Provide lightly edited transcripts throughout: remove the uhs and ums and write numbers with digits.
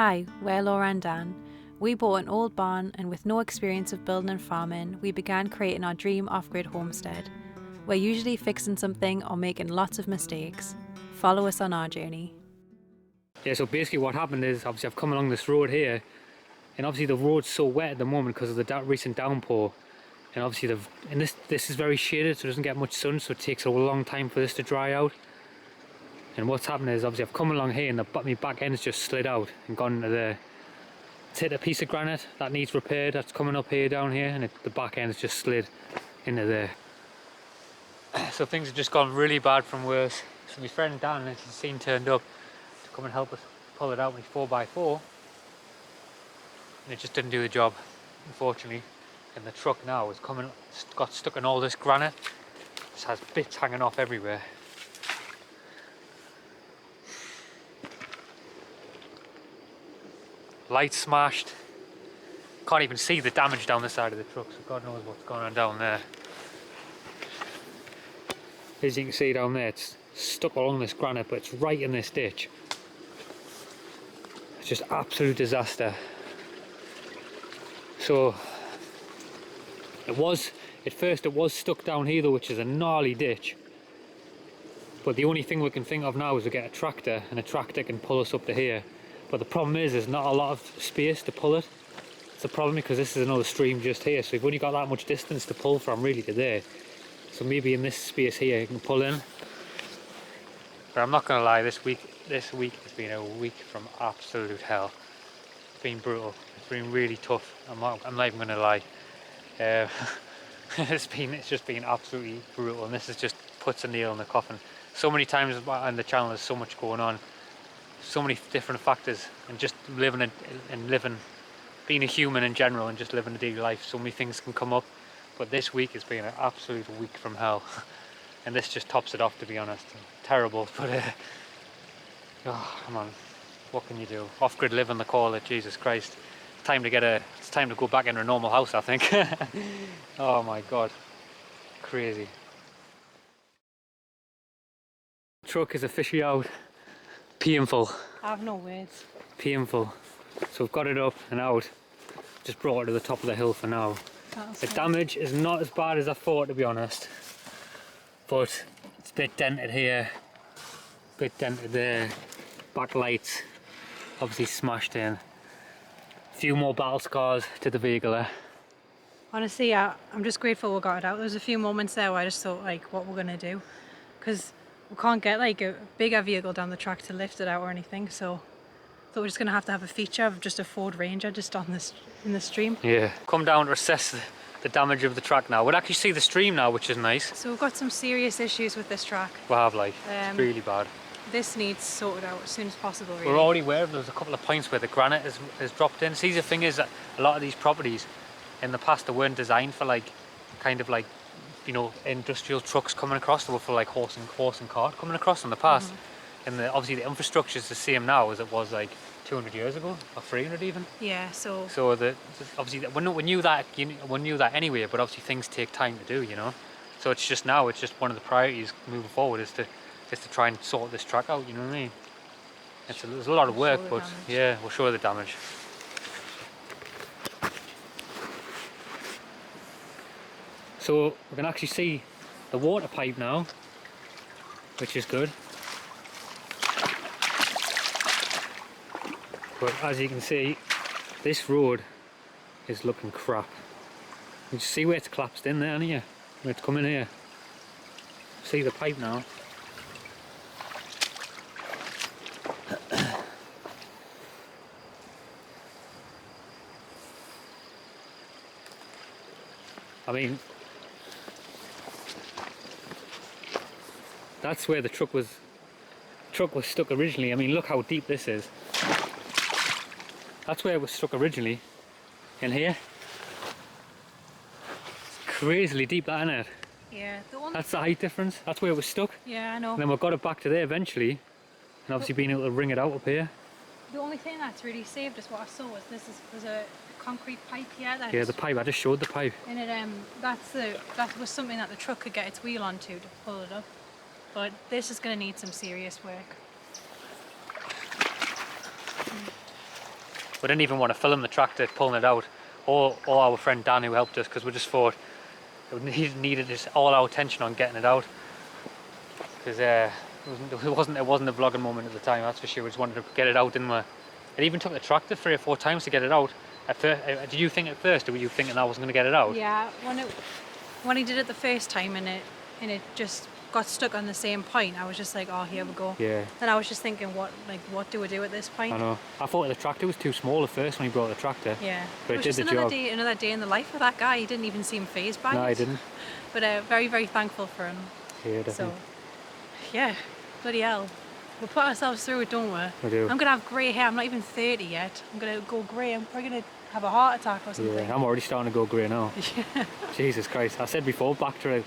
Hi, we're Laura and Dan. We bought an old barn and with no experience of building and farming, we began creating our dream off-grid homestead. We're usually fixing something or making lots of mistakes. Follow us on our journey. Yeah, so basically what happened is, obviously I've come along this road here, and obviously the road's so wet at the moment because of the recent downpour. And obviously this is very shaded, so it doesn't get much sun, so it takes a long time for this to dry out. And what's happened is, obviously I've come along here and my back end's just slid out and gone into there. It's hit a piece of granite that needs repaired, that's coming up here down here, and the back end's just slid into there. So things have just gone really bad from worse. So my friend Dan, as you've seen, turned up to come and help us pull it out with his 4x4. And it just didn't do the job, unfortunately. And the truck now is got stuck in all this granite. Just has bits hanging off everywhere. Lights smashed. Can't even see the damage down the side of the truck, so God knows what's going on down there. As you can see down there, it's stuck along this granite, but it's right in this ditch. It's just absolute disaster. So at first it was stuck down here though, which is a gnarly ditch. But the only thing we can think of now is to get a tractor, and a tractor can pull us up to here. But the problem is there's not a lot of space to pull it. It's a problem because this is another stream just here, so we've only got that much distance to pull from really to there. So maybe in this space here you can pull in. But I'm not gonna lie, this week has been a week from absolute hell. It's been brutal. It's been really tough. I'm not even gonna lie. It's just been absolutely brutal, and this has just puts a nail in the coffin. So many times on the channel there's so much going on, so many different factors, and just living, being a human in general and just living a daily life, so many things can come up. But this week has been an absolute week from hell. And this just tops it off, to be honest. Terrible, but oh, come on, what can you do? Off-grid living, they call it. Jesus Christ, it's time to go back into a normal house, I think. Oh my God, crazy. Truck is officially out. Painful. I have no words. Painful. So we've got it up and out. Just brought it to the top of the hill for now. The damage is not as bad as I thought, to be honest. But it's a bit dented here, a bit dented there. Back lights obviously smashed in. A few more battle scars to the vehicle there. Honestly, I'm just grateful we got it out. There was a few moments there where I just thought, like, what we're gonna do, because we can't get like a bigger vehicle down the track to lift it out or anything. So I thought we're just gonna have to have a feature of just a Ford Ranger just on this in the stream. Yeah, come down to assess the damage of the track now. We'll actually see the stream now, which is nice. So we've got some serious issues with this track. We have, like, it's really bad. This needs sorted out as soon as possible, really. We're already aware there's a couple of points where the granite has dropped in. See, the thing is that a lot of these properties in the past, they weren't designed for like, kind of like, you know, industrial trucks coming across. They were for like horse and cart coming across in the past. And obviously the infrastructure is the same now as it was like 200 years ago, or 300 even. Yeah, so obviously we knew that anyway, but obviously things take time to do, you know. So it's just one of the priorities moving forward is to try and sort this track out, you know what I mean? There's a lot of work, but yeah, we'll show the damage. So we can actually see the water pipe now, which is good. But as you can see, this road is looking crap. You can see where it's collapsed in there, haven't you? Where it's coming here. See the pipe now. I mean, that's where the truck was stuck originally. I mean, look how deep this is. That's where it was stuck originally, in here. It's crazily deep, that, isn't it? Yeah. That's the height difference. That's where it was stuck. Yeah, I know. And then we've got it back to there eventually, and obviously being able to wring it out up here. The only thing that's really saved us, what I saw, was there's a concrete pipe here. Yeah, the pipe. I just showed the pipe. And that was something that the truck could get its wheel onto to pull it up. But this is going to need some serious work. We didn't even want to film the tractor pulling it out, or our friend Dan who helped us, because we just thought it needed just all our attention on getting it out. Because it wasn't a vlogging moment at the time, that's for sure. We just wanted to get it out, didn't we? It even took the tractor 3 or 4 times to get it out. At first, did you think at first, or were you thinking I wasn't going to get it out? Yeah, when he did it the first time and it just got stuck on the same point, I was just like, oh, here we go. Yeah. Then I was just thinking, what do we do at this point? I know. I thought the tractor was too small at first when he brought the tractor. Yeah. But it was did just the another job. day, another day in the life of that guy. He didn't even seem fazed by it. No, he didn't. But very, very thankful for him. Yeah, definitely. So, yeah, bloody hell. We'll put ourselves through it, don't we? We do. I'm going to have grey hair. I'm not even 30 yet. I'm going to go grey. I'm probably going to have a heart attack or something. Yeah, I'm already starting to go grey now. Yeah. Jesus Christ. I said before,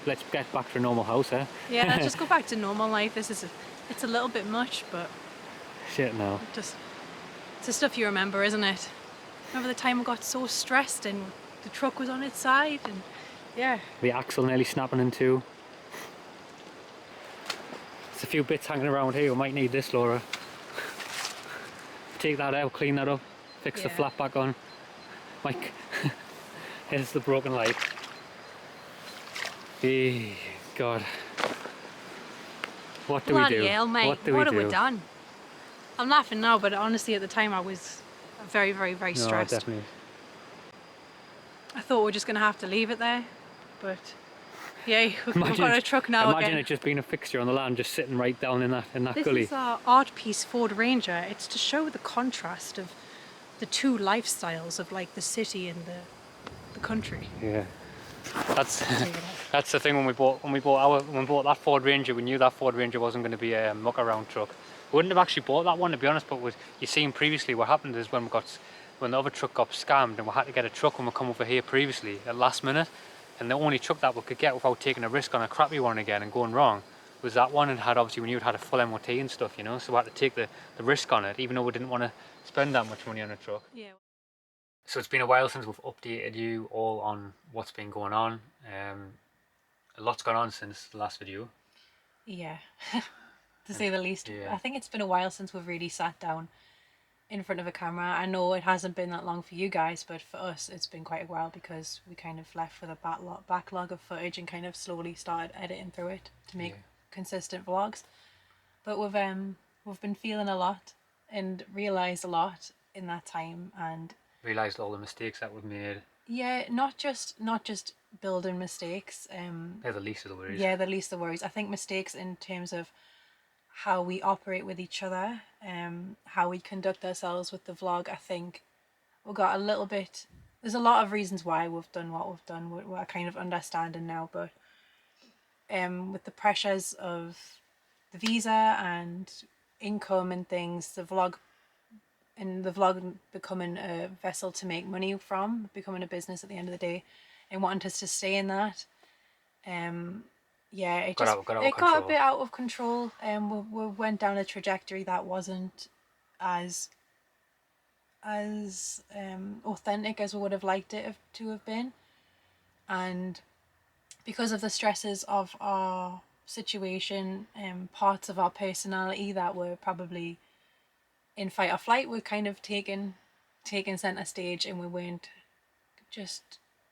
let's get back to a normal house, eh? Yeah, let's just go back to normal life. It's a little bit much, but Shit, no. it's the stuff you remember, isn't it? Remember the time I got so stressed and the truck was on its side, and yeah. The axle nearly snapping in two. There's a few bits hanging around here. We might need this, Laura. Take that out, clean that up, fix the Yeah. flap back on. Mike, here's the broken light. Hey, God. What do we Bloody do? hell, mate. What do What we have do? we done? I'm laughing now, but honestly, at the time, I was very, very, very No, stressed. definitely. I thought we were just going to have to leave it there, but yeah, we've got a truck now Imagine again. it just being a fixture on the land, just sitting right down in that This gully. is our art piece Ford Ranger. It's to show the contrast of the two lifestyles of like the city and the country. Yeah. That's that's the thing when we bought that Ford Ranger, we knew that Ford Ranger wasn't going to be a muck around truck. We wouldn't have actually bought that one, to be honest, but you seen previously what happened is when the other truck got scammed and we had to get a truck when we come over here previously at last minute, and the only truck that we could get without taking a risk on a crappy one again and going wrong was that one, and obviously we knew it had a full MOT and stuff, you know, so we had to take the risk on it, even though we didn't want to spend that much money on a truck. Yeah. So it's been a while since we've updated you all on what's been going on. A lot's gone on since the last video. Yeah, to say the least. Yeah. I think it's been a while since we've really sat down in front of a camera. I know it hasn't been that long for you guys, but for us it's been quite a while because we kind of left with a backlog of footage and kind of slowly started editing through it to make consistent vlogs. But we've been feeling a lot and realised a lot in that time, and Realised all the mistakes that we've made. yeah, not just building mistakes. They're the least of the worries. Yeah, the least of the worries. I think mistakes in terms of how we operate with each other, how we conduct ourselves with the vlog. I think we got a little bit. There's a lot of reasons why we've done what we've done. We're kind of understanding now, but with the pressures of the visa and income and things, the vlog becoming a vessel to make money from, becoming a business at the end of the day, and wanting us to stay in that. Yeah, it got a bit out of control. We went down a trajectory that wasn't as authentic as we would have liked it to have been, and because of the stresses of our situation, parts of our personality that were probably in fight or flight were kind of taken center stage, and we went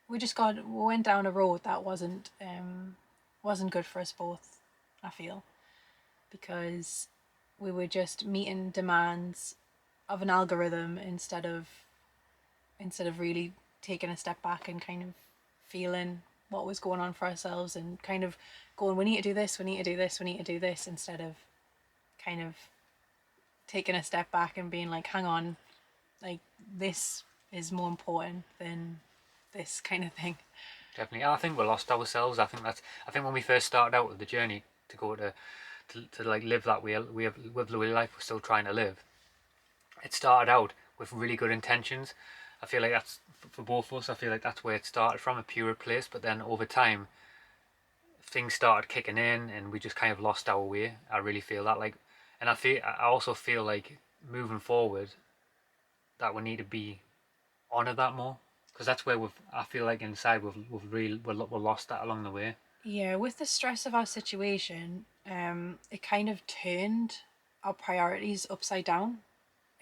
we went down a road that wasn't good for us both, I feel, because we were just meeting demands of an algorithm instead of really taking a step back and kind of feeling what was going on for ourselves and kind of going, we need to do this, we need to do this, we need to do this, instead of kind of taking a step back and being like, hang on, like this is more important than this kind of thing. Definitely. I think we lost ourselves. I think when we first started out with the journey to go to like live that way with the way life we're still trying to live, it started out with really good intentions. I feel like that's for both of us. I feel like that's where it started from, a pure place, but then over time things started kicking in and we just kind of lost our way. I really feel that, like, and I also feel like moving forward that we need to be honour that more, because that's where I feel like inside we've lost that along the way. Yeah, with the stress of our situation, it kind of turned our priorities upside down,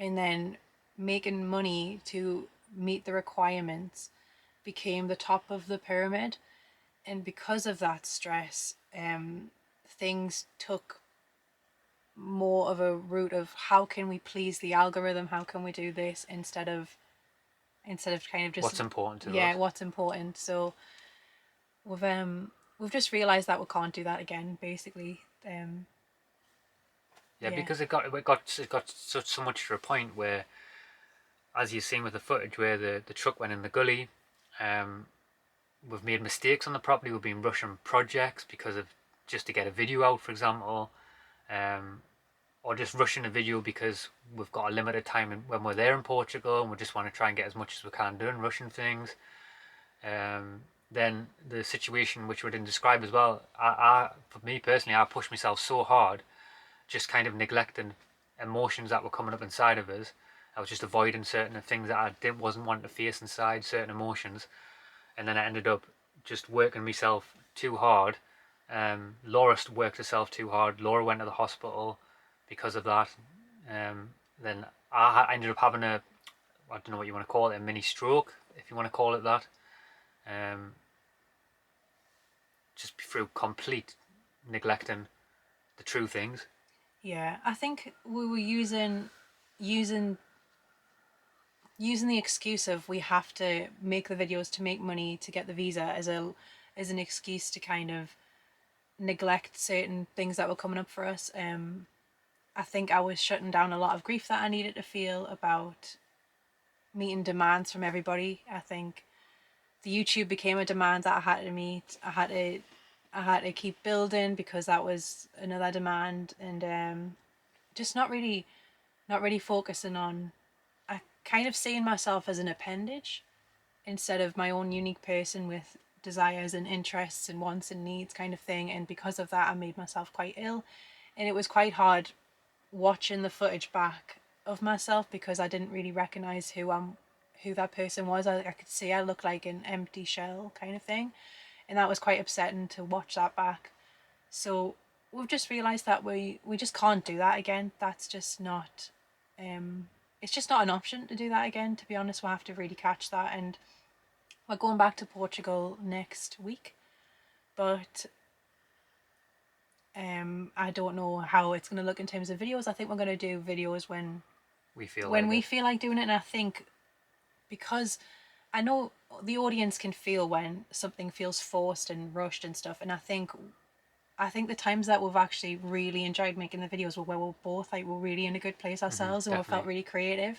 and then making money to meet the requirements became the top of the pyramid. And because of that stress, things took more of a route of how can we please the algorithm, how can we do this, instead of kind of just What's important to yeah, us. what's important. So we've just realized that we can't do that again, basically. Yeah, Yeah. because it got so much to a point where, as you've seen with the footage, where the truck went in the gully. We've made mistakes on the property. We've been rushing projects because of just to get a video out, for example, um, or just rushing a video because we've got a limited time when we're there in Portugal and we just want to try and get as much as we can done, rushing things. Then the situation which we didn't describe as well. For me personally, I pushed myself so hard, just kind of neglecting emotions that were coming up inside of us. I was just avoiding certain things that wasn't wanting to face inside, certain emotions, and then I ended up just working myself too hard. Laura worked herself too hard. Laura went to the hospital because of that. Then I ended up having I don't know what you want to call it, a mini stroke, if you want to call it that. Um, just through complete neglecting the true things. Yeah, I think we were using using the excuse of we have to make the videos to make money to get the visa as an excuse to kind of neglect certain things that were coming up for us. I think I was shutting down a lot of grief that I needed to feel about meeting demands from everybody. I think the YouTube became a demand that I had to meet. I had to keep building because that was another demand, and just not really focusing on. I kind of seeing myself as an appendage instead of my own unique person with desires and interests and wants and needs kind of thing. And because of that, I made myself quite ill, and it was quite hard watching the footage back of myself because I didn't really recognize who that person was. I could see I looked like an empty shell kind of thing, and that was quite upsetting to watch that back. So we've just realized that we just can't do that again. That's just not it's just not an option to do that again. To be honest, we'll have to really catch that, and we're going back to Portugal next week, but I don't know how it's going to look in terms of videos. I think we're going to do videos We feel when like we it. feel like doing it, and I think because I know the audience can feel when something feels forced and rushed and stuff, and I think the times that we've actually really enjoyed making the videos were where we're both like we're really in a good place ourselves and we felt Definitely. really creative.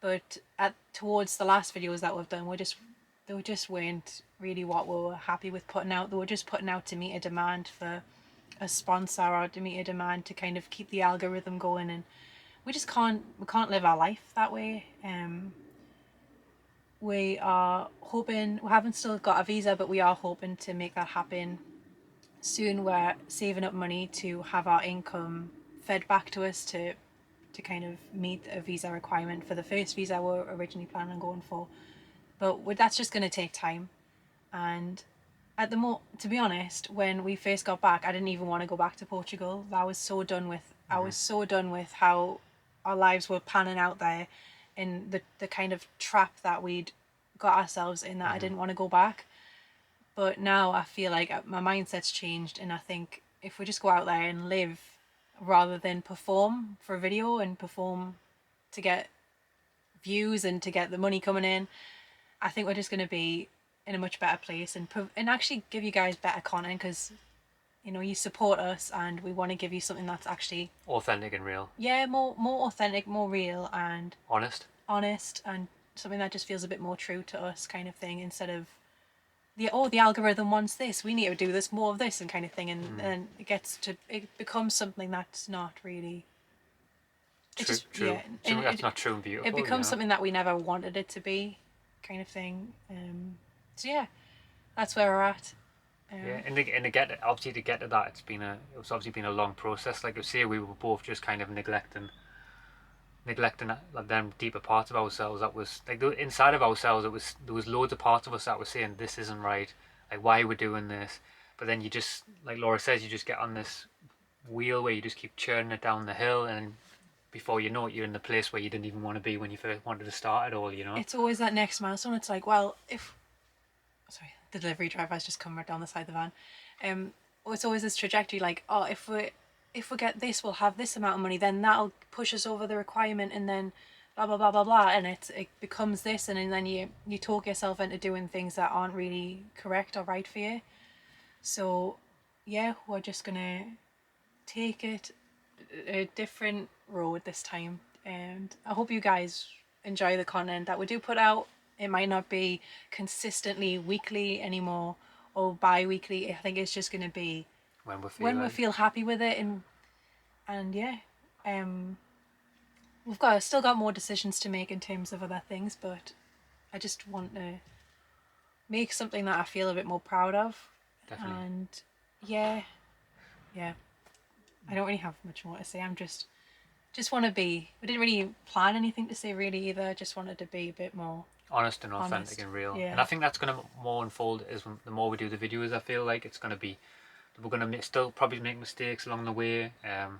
But at towards the last videos that we've done, they just weren't really what we were happy with putting out. They were just putting out to meet a demand for a sponsor or to meet a demand to kind of keep the algorithm going, and we can't live our life that way. We are hoping we haven't still got a visa, but we are hoping to make that happen soon. We're saving up money to have our income fed back to us to kind of meet a visa requirement for the first visa we're originally planning on going for. But that's just going to take time. And to be honest, when we first got back, I didn't even want to go back to Portugal. I was so done with how our lives were panning out there, and the kind of trap that we'd got ourselves in, that I didn't want to go back. But now I feel like my mindset's changed, and I think if we just go out there and live rather than perform for a video and perform to get views and to get the money coming in, I think we're just going to be in a much better place and actually give you guys better content because you support us and we want to give you something that's actually Authentic and real. yeah, more authentic, more real and Honest. honest, and something that just feels a bit more true to us kind of thing, instead of the algorithm wants this, we need to do this, more of this, and kind of thing, and it becomes something that's not really it True. just True. yeah and Something that's not true and it beautiful. becomes something that we never wanted it to be, kind of thing. So yeah, that's where we're at. Yeah, and to get obviously to get to that, it was obviously been a long process. Like I say, we were both just kind of neglecting like them deeper parts of ourselves. That was like inside of ourselves. There was loads of parts of us that were saying this isn't right. Like why are we doing this? But then you just, like Laura says, you just get on this wheel where you just keep churning it down the hill, and before you know it, you're in the place where you didn't even want to be when you first wanted to start it all, you know? It's always that next milestone. It's like, well, if sorry, the delivery driver has just come right down the side of the van. It's always this trajectory, like, oh, if we get this, we'll have this amount of money, then that'll push us over the requirement, and then blah blah blah blah blah, and it becomes this, and then you talk yourself into doing things that aren't really correct or right for you. So yeah, we're just gonna take it a different road this time, and I hope you guys enjoy the content that we do put out. It might not be consistently weekly anymore or bi-weekly. I think it's just going to be When we feel when we like. feel happy with it, and yeah, um still got more decisions to make in terms of other things, but I just want to make something that I feel a bit more proud of. Definitely. And yeah, I don't really have much more to say. I'm just want to be. We didn't really plan anything to say really either. I just wanted to be a bit more Honest and authentic honest. and real. Yeah. And I think that's going to more unfold as the more we do the videos. I feel like it's going to be, we're going to still probably make mistakes along the way, and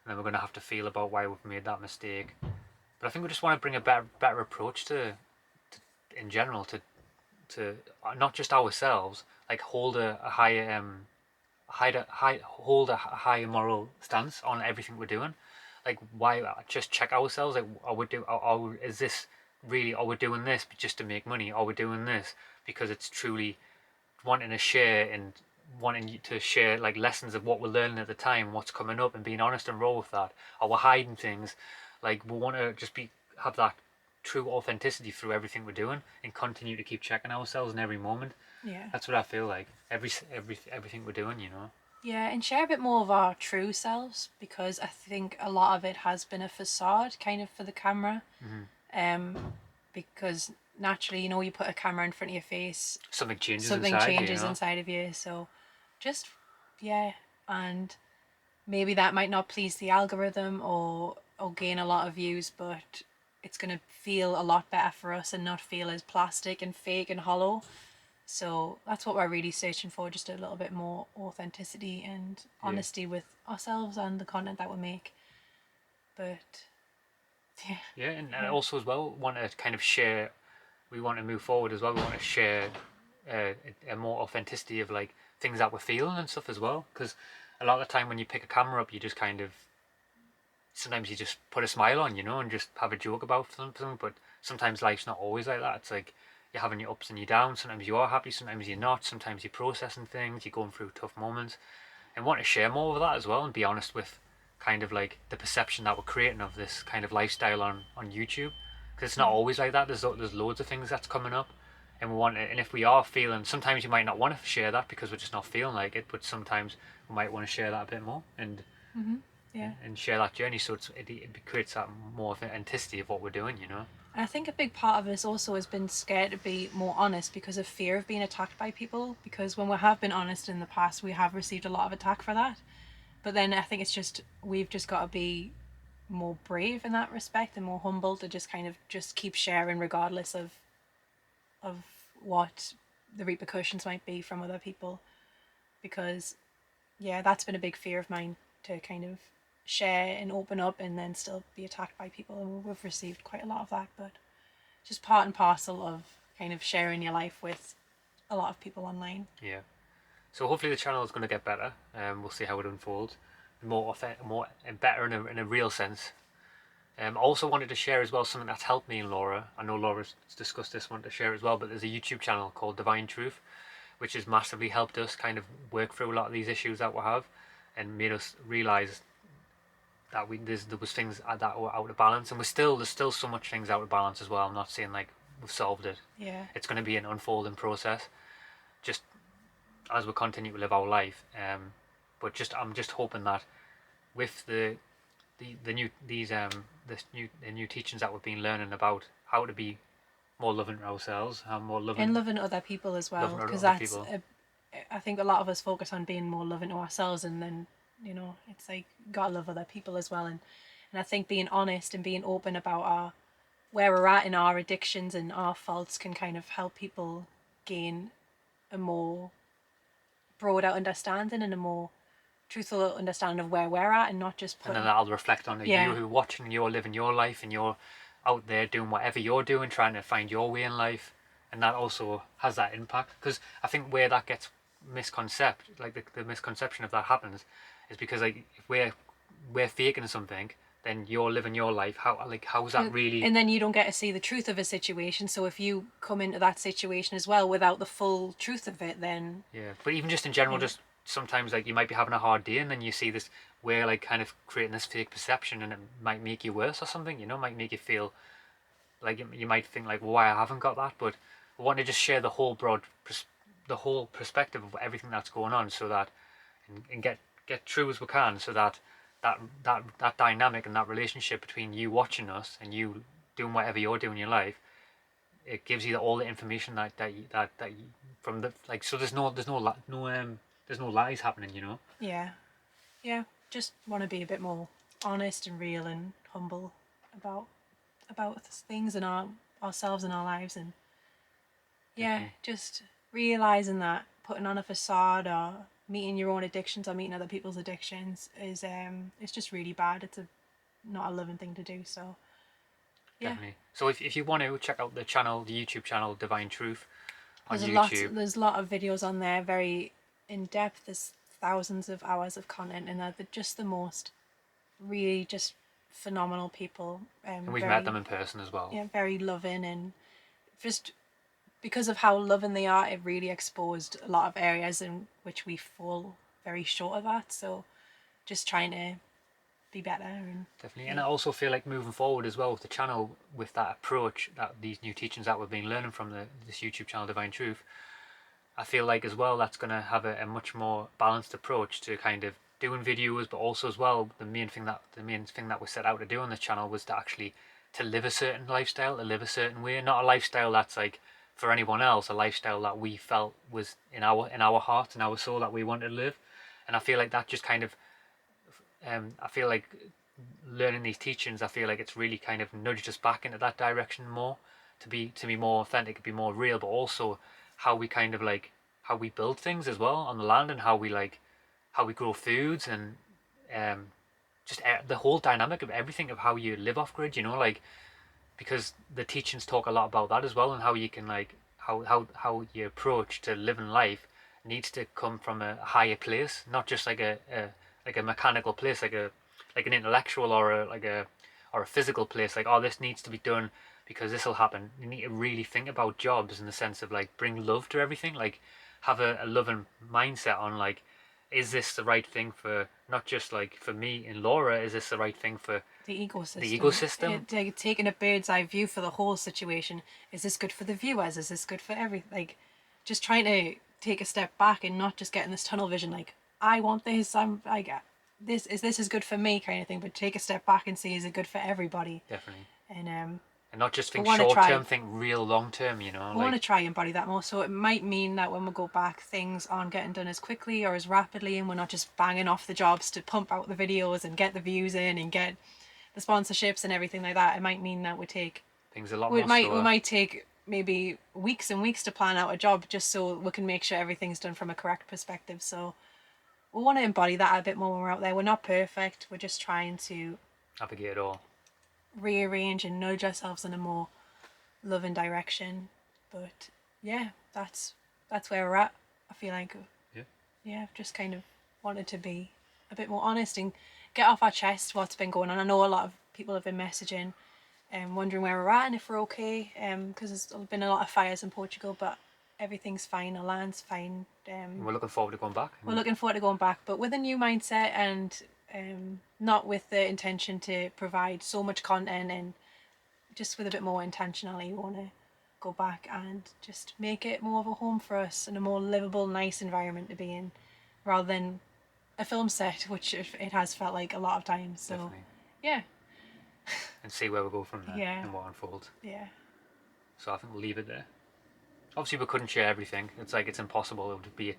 then we're going to have to feel about why we've made that mistake. But I think we just want to bring a better approach to in general, to not just ourselves, like hold a higher hold a higher moral stance on everything we're doing. Like, why just check ourselves? Like, is this really? Are we doing this just to make money? Are we doing this because it's truly wanting to share and wanting to share like lessons of what we're learning at the time, what's coming up, and being honest and raw with that? Are we hiding things? Like, we want to just have that true authenticity through everything we're doing, and continue to keep checking ourselves in every moment. Yeah. That's what I feel like. Everything we're doing, you know. Yeah, and share a bit more of our true selves, because I think a lot of it has been a facade kind of for the camera. Because naturally, you put a camera in front of your face, Something changes something inside changes you, you know? inside of you. So just, yeah, and maybe that might not please the algorithm or gain a lot of views, but it's going to feel a lot better for us and not feel as plastic and fake and hollow. So that's what we're really searching for, just a little bit more authenticity and honesty with ourselves and the content that we make. But yeah. Yeah, and also as well, want to kind of share. We want to move forward as well. We want to share a more authenticity of like things that we're feeling and stuff as well. Because a lot of the time when you pick a camera up, you just kind of sometimes you just put a smile on, you know, and just have a joke about something. But sometimes life's not always like that. It's like you're having your ups and your downs. Sometimes you are happy, sometimes you're not. Sometimes you're processing things, you're going through tough moments, and want to share more of that as well, and be honest with kind of like the perception that we're creating of this kind of lifestyle on YouTube, because it's not always like that. There's loads of things that's coming up, and we want it. And if we are feeling, sometimes you might not want to share that because we're just not feeling like it, but sometimes we might want to share that a bit more Yeah. and share that journey, so it creates that more authenticity of what we're doing, you know. And I think a big part of this also has been scared to be more honest because of fear of being attacked by people. Because when we have been honest in the past, we have received a lot of attack for that. But then I think it's just, we've just got to be more brave in that respect and more humble to just kind of just keep sharing regardless of what the repercussions might be from other people. Because yeah, that's been a big fear of mine, to kind of share and open up and then still be attacked by people, and we've received quite a lot of that. But just part and parcel of kind of sharing your life with a lot of people online. Yeah. So hopefully the channel is going to get better. We'll see how it unfolds, more authentic, more and better in a real sense. I also wanted to share as well something that's helped me and Laura. I know Laura's discussed this, wanted to share as well, but there's a YouTube channel called Divine Truth, which has massively helped us kind of work through a lot of these issues that we have, and made us realise that there was things that were out of balance, and there's still so much things out of balance as well. I'm not saying like we've solved it. Yeah. It's going to be an unfolding process, just as we continue to live our life. But I'm just hoping that with the new teachings that we've been learning about how to be more loving to ourselves, and more loving And loving other people as well, loving because other that's people. I think a lot of us focus on being more loving to ourselves, and then it's like gotta love other people as well. And I think being honest and being open about our where we're at in our addictions and our faults can kind of help people gain a more broad out understanding and a more truthful understanding of where we're at, and not just And putting. then that'll reflect on Yeah. you who are watching, you're living your life, and you're out there doing whatever you're doing, trying to find your way in life. And that also has that impact. Because I think where that gets the misconception of that happens, is because like if we're faking something, then you're living your life. How's that really? And then you don't get to see the truth of a situation. So if you come into that situation as well without the full truth of it, then Yeah, but even just in general, Yeah. just sometimes like you might be having a hard day, and then you see this we're like kind of creating this fake perception, and it might make you worse or something. You know, might make you feel like you might think like, well, why I haven't got that, but we want to just share the whole the whole perspective of everything that's going on, so that and get true as we can, so that that dynamic and that relationship between you watching us and you doing whatever you're doing in your life, it gives you all the information that you, from the like. So there's no lies happening, you know. yeah, yeah, just want to be a bit more honest and real and humble about things in ourselves and our lives, and yeah, Definitely. just realizing that putting on a facade or meeting your own addictions or meeting other people's addictions is it's just really bad. It's not a loving thing to do. So yeah, Definitely. So if you want to check out the YouTube channel Divine Truth on there's YouTube. there's a lot of videos on there, very in depth. There's thousands of hours of content, and they're just the most really just phenomenal people. And we've Very, met them in person as well. yeah, very loving, and just because of how loving they are, it really exposed a lot of areas in which we fall very short of that. So just trying to be better. And Definitely. And I also feel like moving forward as well with the channel, with that approach, that these new teachings that we've been learning from this YouTube channel Divine Truth, I feel like as well that's going to have a much more balanced approach to kind of doing videos, but also as well the main thing that we set out to do on this channel was to actually to live a certain lifestyle, to live a certain way, not a lifestyle that's like for anyone else, a lifestyle that we felt was in our heart and our soul that we wanted to live. And I feel like that just kind of I feel like learning these teachings, I feel like it's really kind of nudged us back into that direction more, to be more authentic, to be more real, but also how we kind of like how we build things as well on the land, and how we grow foods, and um, just the whole dynamic of everything of how you live off grid. You know, like because the teachings talk a lot about that as well, and how you can like how your approach to living life needs to come from a higher place, not just like a mechanical place, like an intellectual or a physical place. Like, oh, this needs to be done because this will happen. You need to really think about jobs in the sense of like bring love to everything, like have a loving mindset on like, is this the right thing for not just like for me and Laura? Is this the right thing for the ecosystem. the ecosystem? Taking a bird's eye view for the whole situation. Is this good for the viewers? Is this good for like just trying to take a step back and not just getting this tunnel vision like I want this, I get this is good for me kind of thing, but take a step back and see is it good for everybody. Definitely. And And not just think wanna short try- term, think real long term, you know. I want to try and embody that more. So it might mean that when we go back, things aren't getting done as quickly or as rapidly, and we're not just banging off the jobs to pump out the videos and get the views in and get the sponsorships and everything like that. It might mean that we take things a lot we more might slower. we might take maybe weeks and weeks to plan out a job just so we can make sure everything's done from a correct perspective. So we want to embody that a bit more when we're out there. We're not perfect. We're just trying to navigate it all. rearrange and nudge ourselves in a more loving direction. But yeah, that's where we're at. I feel like I've just kind of wanted to be a bit more honest and get off our chest what's been going on. I know a lot of people have been messaging and wondering where we're at and if we're okay, because there's been a lot of fires in Portugal, but everything's fine, our land's fine. We're looking forward to going back. We're looking forward to going back, but with a new mindset and not with the intention to provide so much content, and just with a bit more intentionality. We want to go back and just make it more of a home for us and a more livable, nice environment to be in, rather than a film set, which it has felt like a lot of times. So Definitely. yeah, And see where we go from there. Yeah. And what unfolds. yeah, So I think we'll leave it there. Obviously we couldn't share everything. It's like it's impossible. It would be a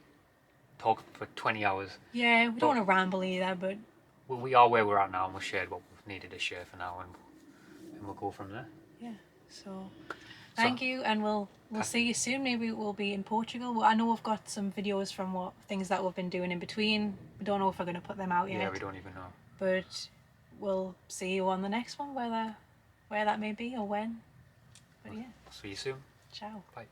talk for 20 hours. yeah. We don't want to ramble either, but We are where we're at now, and we've shared what we've needed to share for now, and we'll go from there. yeah. So Thank you, and we'll see you soon. Maybe we'll be in Portugal. Well, I know we've got some videos from what things that we've been doing in between. We don't know if we're going to put them out yet. Yeah, we don't even know. But we'll see you on the next one, where that may be or when. But yeah. See you soon. Ciao. Bye.